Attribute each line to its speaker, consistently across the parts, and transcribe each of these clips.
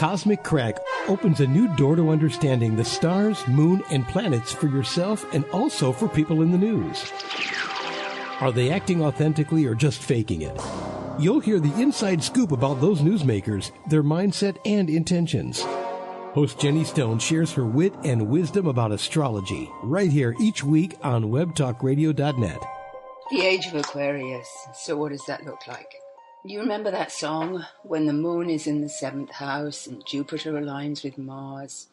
Speaker 1: Cosmic Crack opens a new door to understanding the stars, moon, and planets for yourself and also for people in the news. Are they acting authentically or just faking it? You'll hear the inside scoop about those newsmakers, their mindset, and intentions. Host Jenny Stone shares her wit and wisdom about astrology right here each week on webtalkradio.net.
Speaker 2: The age of Aquarius. So what does that look like? You remember that song, when the moon is in the 7th house and Jupiter aligns with Mars,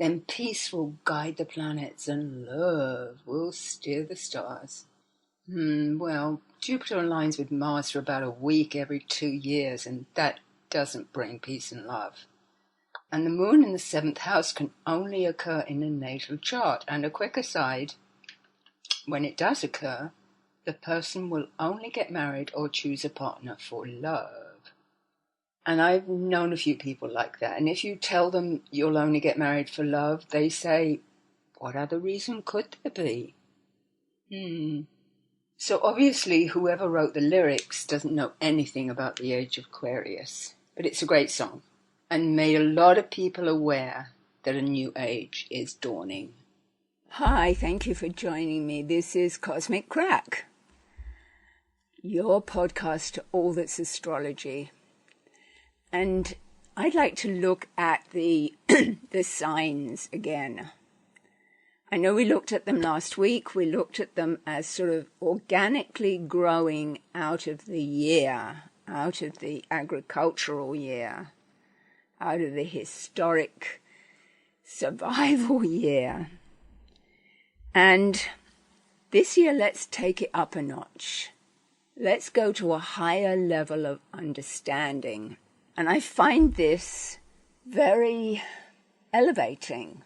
Speaker 2: then peace will guide the planets and love will steer the stars. Well, Jupiter aligns with Mars for about a week every 2 years, and that doesn't bring peace and love. And the moon in the 7th house can only occur in a natal chart. And a quick aside, when it does occur, the person will only get married or choose a partner for love. And I've known a few people like that. And if you tell them you'll only get married for love, they say, what other reason could there be? So obviously, whoever wrote the lyrics doesn't know anything about the age of Aquarius. But it's a great song and made a lot of people aware that a new age is dawning. Hi, thank you for joining me. This is Cosmic Crack, your podcast to all that's astrology. And I'd like to look at the signs again. I know we looked at them last week. We looked at them as sort of organically growing out of the year, out of the agricultural year, out of the historic survival year. And this year, let's take it up a notch. Let's go to a higher level of understanding. And I find this very elevating,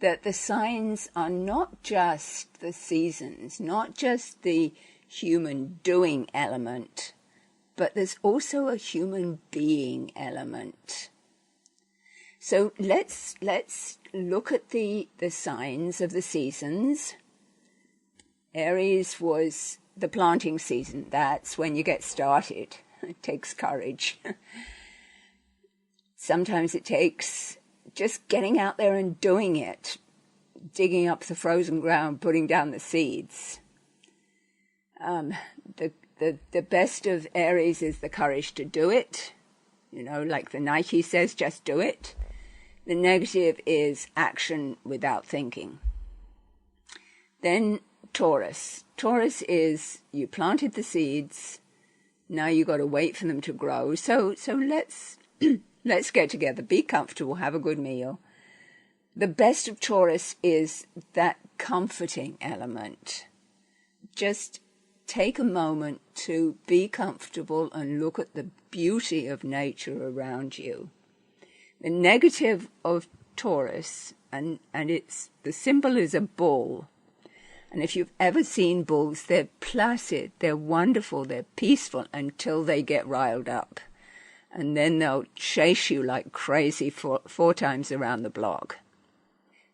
Speaker 2: that the signs are not just the seasons, not just the human doing element, but there's also a human being element. So let's look at the signs of the seasons. Aries was the planting season. That's when you get started. It takes courage. Sometimes it takes just getting out there and doing it, digging up the frozen ground, putting down the seeds. The best of Aries is the courage to do it. You know, like the Nike says, just do it. The negative is action without thinking. Then Taurus. Taurus is you planted the seeds, now you got to wait for them to grow. So let's let's get together, be comfortable, have a good meal. The best of Taurus is that comforting element. Just take a moment to be comfortable and look at the beauty of nature around you. The negative of Taurus, and it's the symbol is a bull. And if you've ever seen bulls, they're placid, they're wonderful, they're peaceful until they get riled up. And then they'll chase you like crazy four times around the block.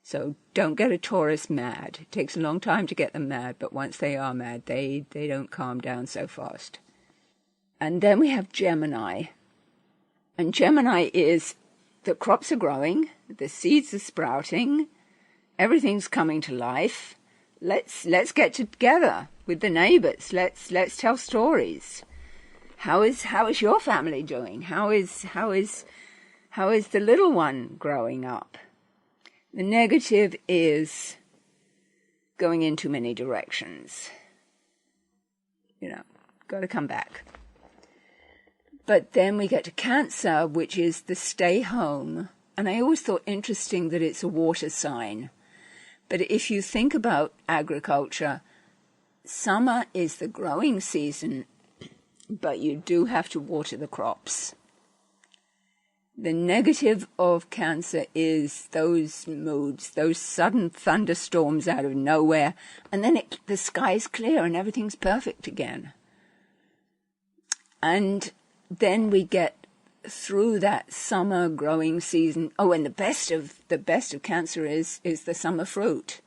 Speaker 2: So don't get a Taurus mad. It takes a long time to get them mad, but once they are mad, they don't calm down so fast. And then we have Gemini. And Gemini is the crops are growing, the seeds are sprouting, everything's coming to life. Let's get together with the neighbors. Let's tell stories. How is your family doing? How is the little one growing up? The negative is going in too many directions. You know, got to come back. But then we get to Cancer, which is the stay home. And I always thought interesting that it's a water sign. But if you think about agriculture, summer is the growing season, but you do have to water the crops. The negative of Cancer is those moods, those sudden thunderstorms out of nowhere, and then the sky's clear and everything's perfect again. And then we get through that summer growing season. Oh, and the best of Cancer is the summer fruit.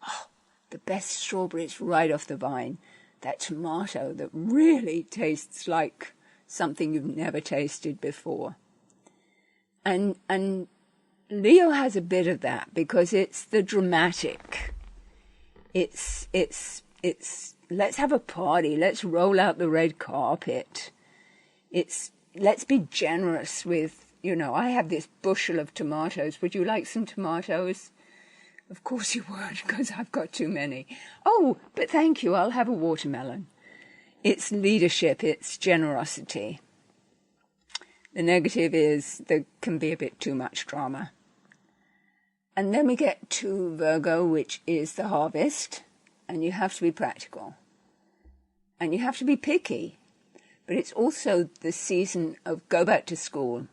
Speaker 2: Oh, the best strawberries right off the vine. That tomato that really tastes like something you've never tasted before. And Leo has a bit of that because it's the dramatic. It's let's have a party. Let's roll out the red carpet. Let's be generous with, I have this bushel of tomatoes. Would you like some tomatoes? Of course you would, because I've got too many. Oh, but thank you. I'll have a watermelon. It's leadership. It's generosity. The negative is there can be a bit too much drama. And then we get to Virgo, which is the harvest, and you have to be practical. And you have to be picky. But it's also the season of go back to school.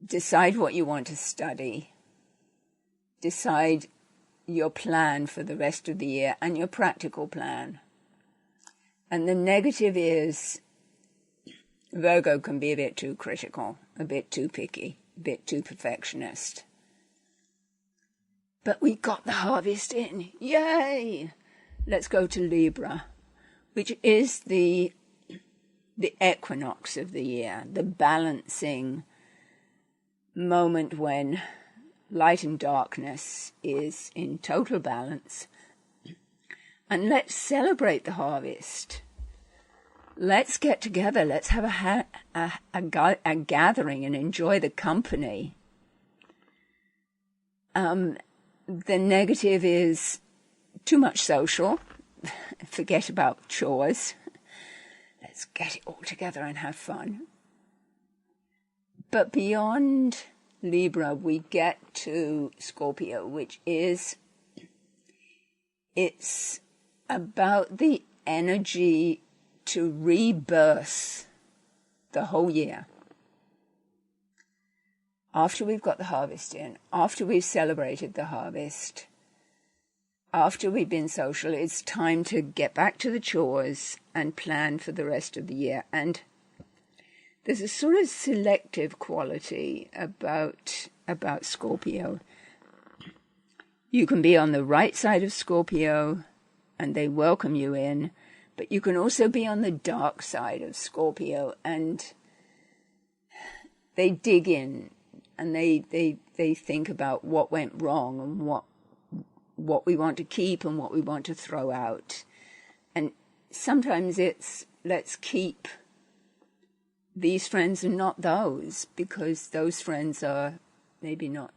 Speaker 2: Decide what you want to study. Decide your plan for the rest of the year and your practical plan. And the negative is Virgo can be a bit too critical, a bit too picky, a bit too perfectionist. But we got the harvest in. Yay! Let's go to Libra, which is the equinox of the year, the balancing moment when light and darkness is in total balance. And let's celebrate the harvest. Let's get together. Let's have a gathering and enjoy the company. The negative is too much social. Forget about chores. Let's get it all together and have fun. But beyond Libra, we get to Scorpio, which is, it's about the energy to rebirth the whole year. After we've got the harvest in, after we've celebrated the harvest, after we've been social, it's time to get back to the chores and plan for the rest of the year. And there's a sort of selective quality about Scorpio. You can be on the right side of Scorpio and they welcome you in, but you can also be on the dark side of Scorpio and they dig in and they think about what went wrong and what we want to keep and what we want to throw out. And sometimes it's let's keep these friends and not those, because those friends are maybe not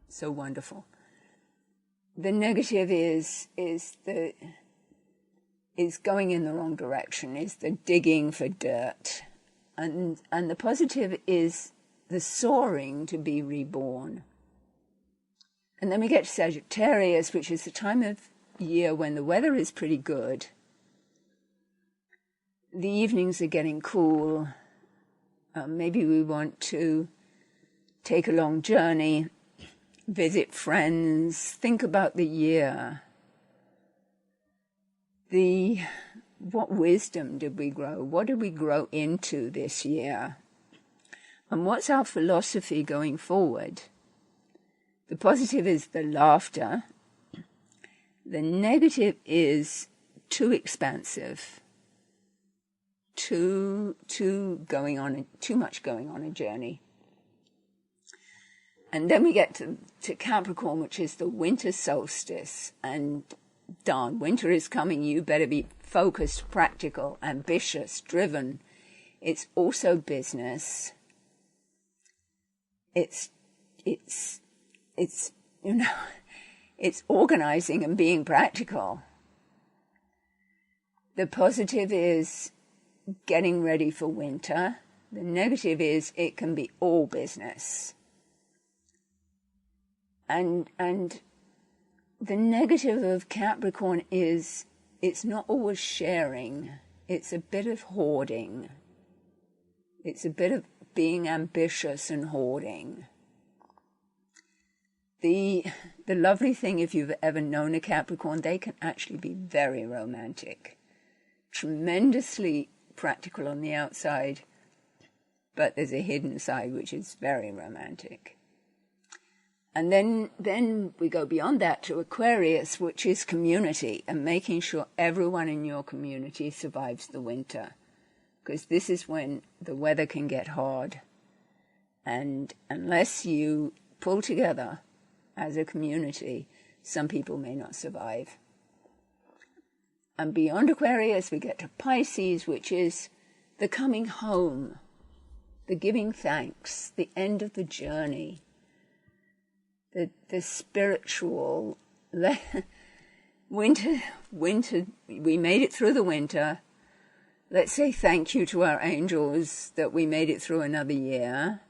Speaker 2: so wonderful. The negative is going in the wrong direction, is the digging for dirt. And the positive is the soaring to be reborn. And then we get to Sagittarius, which is the time of year when the weather is pretty good. The evenings are getting cool. Maybe we want to take a long journey, visit friends, think about the year. What wisdom did we grow? What did we grow into this year? And what's our philosophy going forward? The positive is the laughter. The negative is too expansive. Too much going on a journey. And then we get to Capricorn, which is the winter solstice. And darn, winter is coming. You better be focused, practical, ambitious, driven. It's also business. It's it's organizing and being practical. The positive is getting ready for winter. The negative is it can be all business. And the negative of Capricorn is it's not always sharing. It's a bit of hoarding. It's a bit of being ambitious and hoarding. The lovely thing, if you've ever known a Capricorn, they can actually be very romantic, tremendously practical on the outside, but there's a hidden side which is very romantic. And then we go beyond that to Aquarius, which is community and making sure everyone in your community survives the winter, because this is when the weather can get hard. And unless you pull together as a community, some people may not survive. And beyond Aquarius, we get to Pisces, which is the coming home, the giving thanks, the end of the journey, the spiritual winter. We made it through the winter. Let's say thank you to our angels that we made it through another year,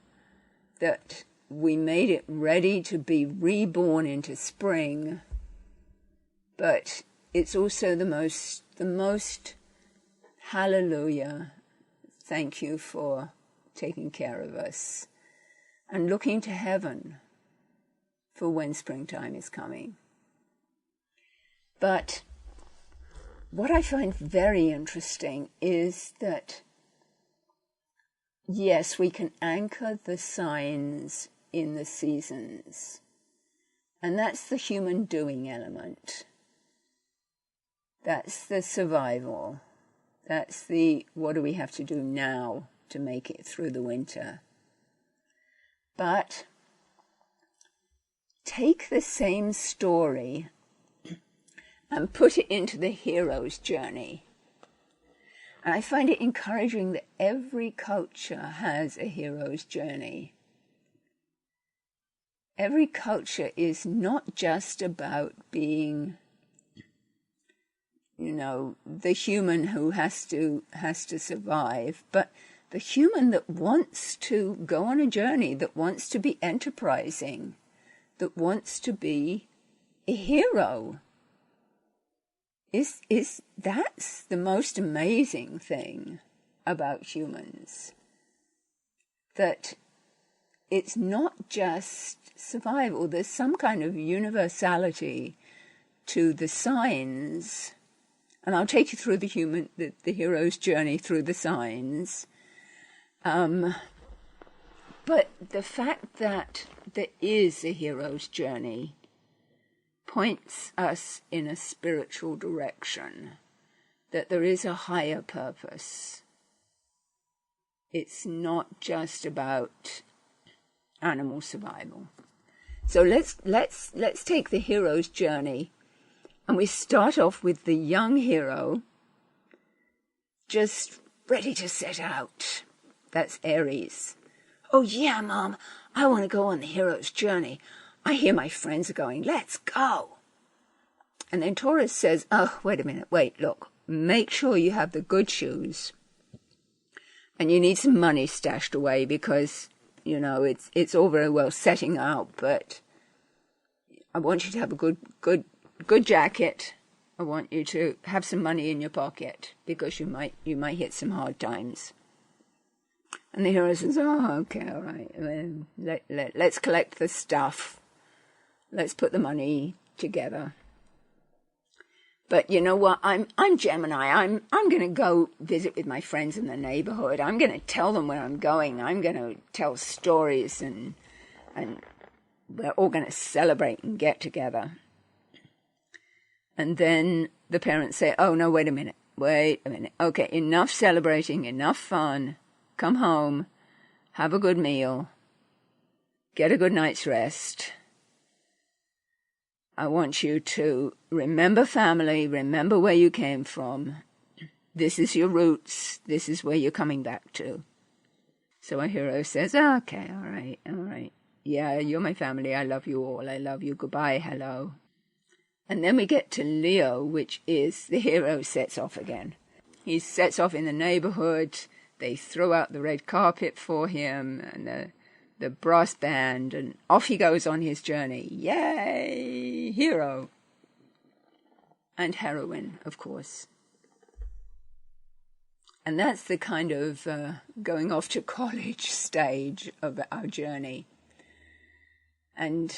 Speaker 2: that we made it ready to be reborn into spring. But it's also the most hallelujah, thank you for taking care of us, and looking to heaven for when springtime is coming. But what I find very interesting is that, yes, we can anchor the signs in the seasons, and that's the human doing element. That's the survival. That's the what do we have to do now to make it through the winter. But take the same story and put it into the hero's journey. And I find it encouraging that every culture has a hero's journey. Every culture is not just about being, the human who has to survive, but the human that wants to go on a journey, that wants to be enterprising, that wants to be a hero. That's the most amazing thing about humans. That it's not just survival. There's some kind of universality to the signs. And I'll take you through the hero's journey through the signs. But the fact that there is a hero's journey points us in a spiritual direction, that there is a higher purpose. It's not just about animal survival. So let's take the hero's journey, and we start off with the young hero just ready to set out. That's Aries. Oh yeah, Mom, I want to go on the hero's journey. I hear my friends are going, let's go. And then Taurus says, oh, wait a minute, look, make sure you have the good shoes. And you need some money stashed away because, it's all very well setting out, but I want you to have a good jacket. I want you to have some money in your pocket because you might hit some hard times. And the hero says, oh, okay, all right. Let's collect the stuff. Let's put the money together. But you know what? I'm Gemini. I'm going to go visit with my friends in the neighborhood. I'm going to tell them where I'm going. I'm going to tell stories, and we're all going to celebrate and get together. And then the parents say, oh, no, wait a minute. Okay, enough celebrating, enough fun. Come home, have a good meal, get a good night's rest. I want you to remember family, remember where you came from. This is your roots. This is where you're coming back to. So our hero says, okay, all right. Yeah, you're my family. I love you all. I love you. Goodbye. Hello. And then we get to Leo, which is the hero sets off again. He sets off in the neighborhood. They throw out the red carpet for him and the brass band, and off he goes on his journey. Yay! Hero. And heroine, of course. And that's the kind of going off to college stage of our journey. And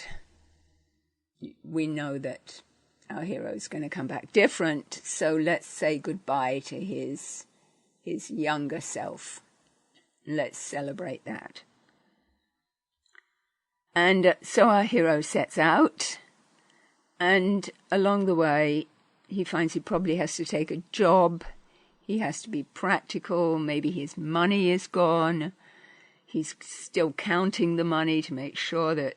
Speaker 2: we know that our hero's going to come back different, so let's say goodbye to his younger self. Let's celebrate that. And so our hero sets out, and along the way, he finds he probably has to take a job. He has to be practical. Maybe his money is gone. He's still counting the money to make sure that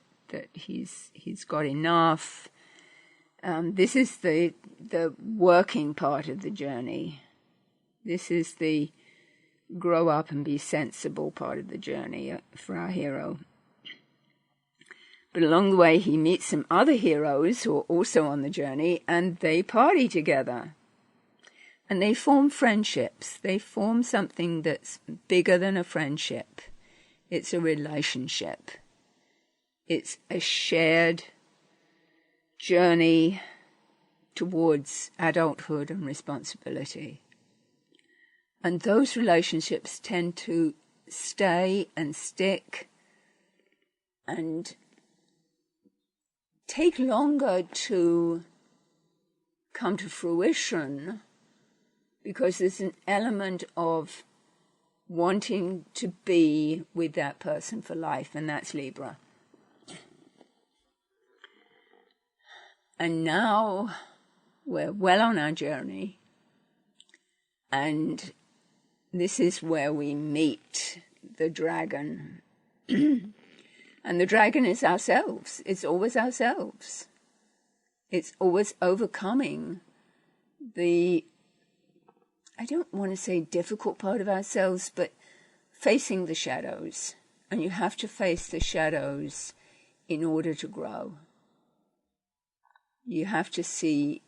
Speaker 2: he's got enough. This is the working part of the journey. This is the grow up and be sensible part of the journey for our hero. But along the way, he meets some other heroes who are also on the journey, and they party together. And they form friendships. They form something that's bigger than a friendship. It's a relationship. It's a shared journey towards adulthood and responsibility. And those relationships tend to stay and stick and take longer to come to fruition because there's an element of wanting to be with that person for life, and that's Libra. And now we're well on our journey, and this is where we meet the dragon. And the dragon is ourselves. It's always ourselves. It's always overcoming the, I don't want to say difficult part of ourselves, but facing the shadows. And you have to face the shadows in order to grow. You have to see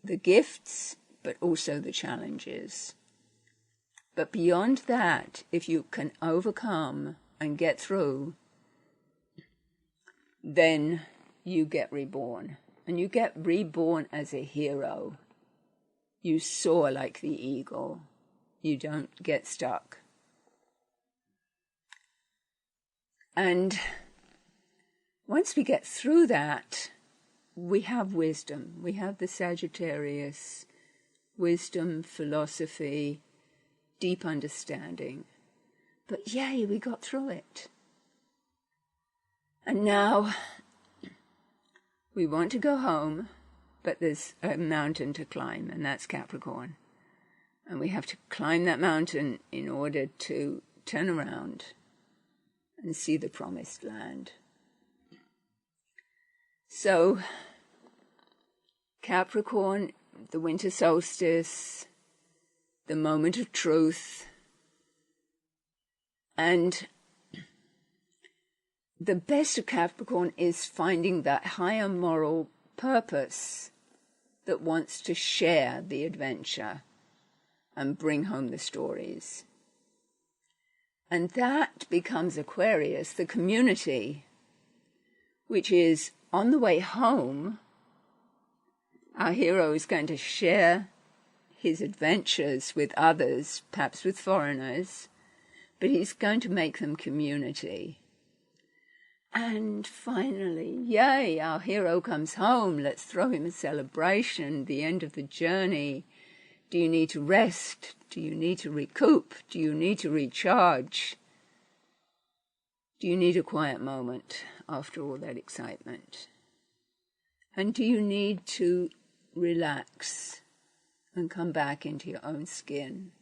Speaker 2: the gifts, but also the challenges. But beyond that, if you can overcome and get through, then you get reborn. And you get reborn as a hero. You soar like the eagle. You don't get stuck. And once we get through that, we have wisdom. We have the Sagittarius, wisdom, philosophy, deep understanding. But yay, we got through it. And now we want to go home, but there's a mountain to climb, and that's Capricorn. And we have to climb that mountain in order to turn around and see the promised land. So, Capricorn, the winter solstice, the moment of truth, and the best of Capricorn is finding that higher moral purpose that wants to share the adventure and bring home the stories. And that becomes Aquarius, the community, which is on the way home. Our hero is going to share his adventures with others, perhaps with foreigners, but he's going to make them community. And finally, yay, our hero comes home. Let's throw him a celebration, the end of the journey. Do you need to rest? Do you need to recoup? Do you need to recharge? Do you need a quiet moment after all that excitement? And do you need to relax and come back into your own skin?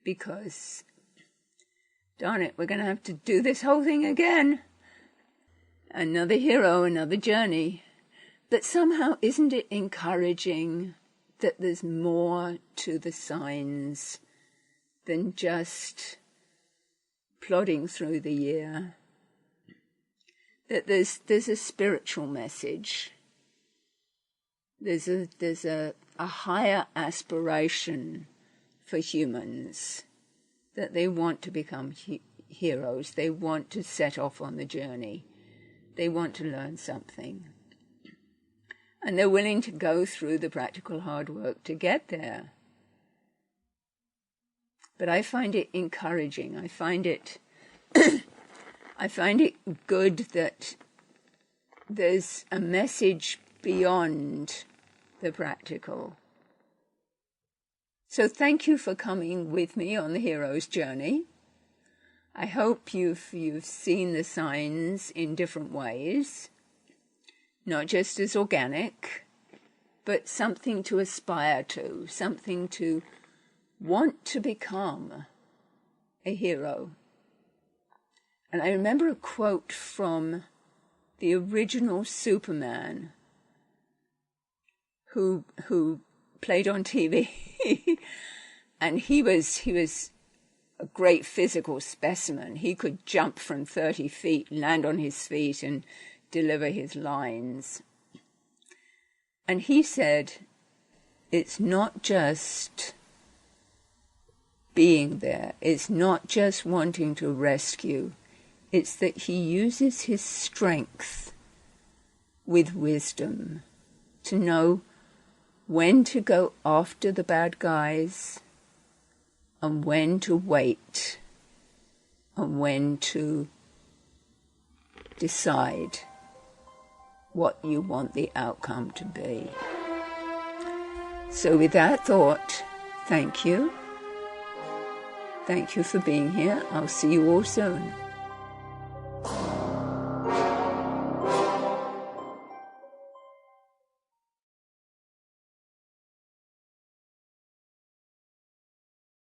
Speaker 2: Because, darn it, we're going to have to do this whole thing again. Another hero, another journey. But somehow, isn't it encouraging that there's more to the signs than just plodding through the year? That there's a spiritual message. There's a higher aspiration for humans, that they want to become heroes. They want to set off on the journey. They want to learn something. And they're willing to go through the practical hard work to get there. But I find it encouraging. I find it good that there's a message beyond the practical. So thank you for coming with me on the hero's journey. I hope you've seen the signs in different ways, not just as organic, but something to aspire to, something to want to become a hero And I remember a quote from the original Superman who played on TV. And he was a great physical specimen. He could jump from 30 feet, land on his feet, and deliver his lines. And he said, it's not just being there. It's not just wanting to rescue. It's that he uses his strength with wisdom to know when to go after the bad guys and when to wait and when to decide what you want the outcome to be. So with that thought, thank you. Thank you for being here. I'll see you all soon.